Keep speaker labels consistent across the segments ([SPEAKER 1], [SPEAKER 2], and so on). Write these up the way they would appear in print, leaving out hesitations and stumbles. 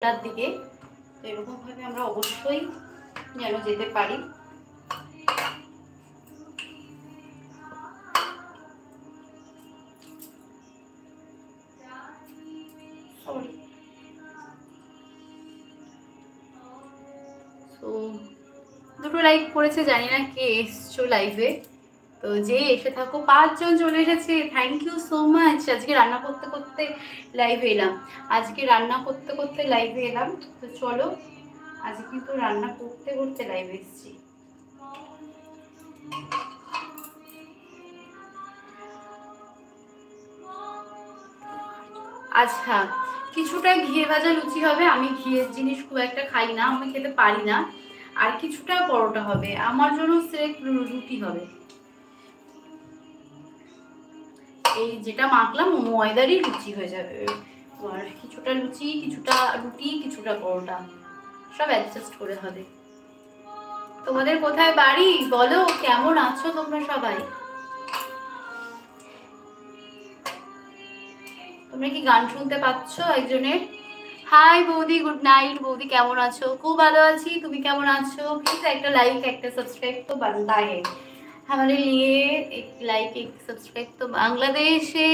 [SPEAKER 1] তার দিকে। তো এরকমভাবে আমরা অবশ্যই যেন যেতে পারি। তো দুটো লাইক করেছে, জানি না কে এসছো লাইভে। তো যে এসে থাকো, 5 জন চলে এসেছে, থ্যাংক ইউ সো মাচ। আজকে রান্না করতে করতে লাইভে এলাম, তো চলো আজকে কিন্তু রান্না করতে করতে লাইভে এসেছি। আচ্ছা, কিছুটা ঘিয়ে ভাজা লুচি হবে, আমি ঘিয়ের জিনিস খুব একটা খাই না, আমি খেতে পারি না। আর কিছুটা পরোটা হবে, আমার জন্য স্রেফ রুটি হবে। এই যেটা মাখলাম ময়দারই লুচি হয়ে যাবে। আর কিছুটা লুচি, কিছুটা রুটি, কিছুটা পরোটা, সব অ্যাডজাস্ট করে হবে। তোমাদের কোথায় বাড়ি বলো, কেমন আছো তোমরা সবাই? তোমরা কি গান শুনতে পাচ্ছ একজনের? হাই বৌদি, গুড নাইট। বৌদি কেমন আছো? খুব ভালো আছি, তুমি কেমন আছো? প্লিজ একটা লাইক একটা সাবস্ক্রাইব তো बनता है हमारे लिए। एक लाइक एक সাবস্ক্রাইব তো। বাংলাদেশে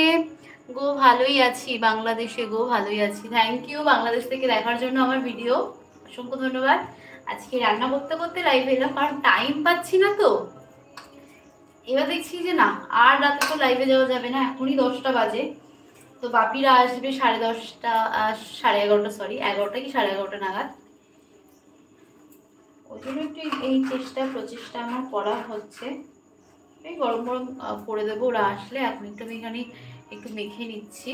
[SPEAKER 1] গো ভালোই আছি, বাংলাদেশে গো ভালোই আছি। থ্যাংক ইউ বাংলাদেশ থেকে দেখার জন্য আমার ভিডিও, অসংখ্য ধন্যবাদ। আজকে রান্না করতে করতে লাইভ এলাম, কারণ টাইম পাচ্ছি না। তো এবার দেখছি যে না, আর রাতে তো লাইভে যাওয়া যাবে না, এখনই 10টা বাজে। তো বাপিরা আসবে 10:30, 11:30, সরি 11টা কি 11:30 নাগাদ। ওই জন্য একটু এই প্রচেষ্টা আমার করা হচ্ছে। এই গরম গরম করে দেবো ওরা আসলে। এখন একটু আমি এখানে একটু মেখে নিচ্ছি।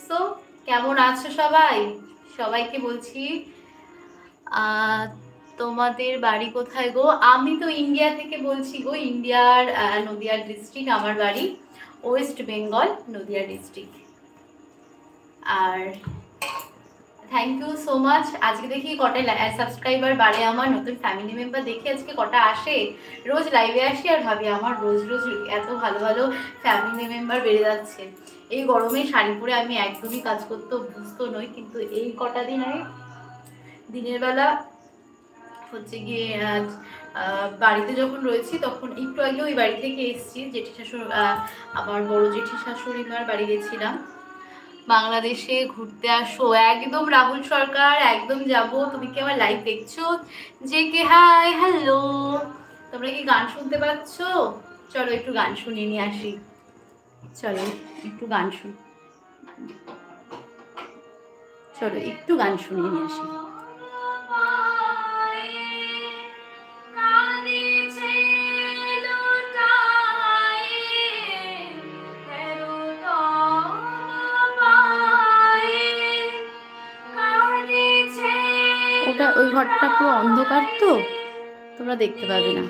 [SPEAKER 1] সো কেমন আছো সবাই? সবাইকে বলছি তোমাদের বাড়ি কোথায় গো? আমি তো ইন্ডিয়া থেকে বলছি গো, ইন্ডিয়ার নদিয়া ডিস্ট্রিক্ট আমার বাড়ি, ওয়েস্ট বেঙ্গল, নদিয়া ডিস্ট্রিক্ট। আর থ্যাংক ইউ সো মাচ। আজকে দেখি কটা সাবস্ক্রাইবার বাড়ে আমার, নতুন ফ্যামিলি মেম্বার দেখি আজকে কটা আসে। রোজ লাইভে আসি আর ভাবি আমার রোজ রোজ এত ভালো ভালো ফ্যামিলি মেম্বার বেড়ে যাচ্ছে। এই গরমে শাড়ি পরে আমি একদমই কাজ করতে অভ্যস্ত নই, কিন্তু এই কটা দিন আমি দিনের বেলা হচ্ছে গিয়ে বাড়িতে যখন রয়েছি তখন একটু আগে ওই বাড়ি থেকে এসেছি, জেঠি শাশুড়ি, আমার বড় জেঠি শাশুড়িমার বাড়ি গেছিলাম। বাংলাদেশে ঘুরতে আসো একদম, রাহুল সরকার, একদম যাব। তুমি কি আমার লাইভ দেখছো? যে কে হাই হ্যালো, তোমরা কি গান শুনতে পাচ্ছ? চলো একটু গান শুনিয়ে নিয়ে আসি। চলো একটু গান শুনিয়ে নিয়ে আসি। ওটা ওই ঘরটা পুরো অন্ধকার, তো তোমরা দেখতে পাবে না।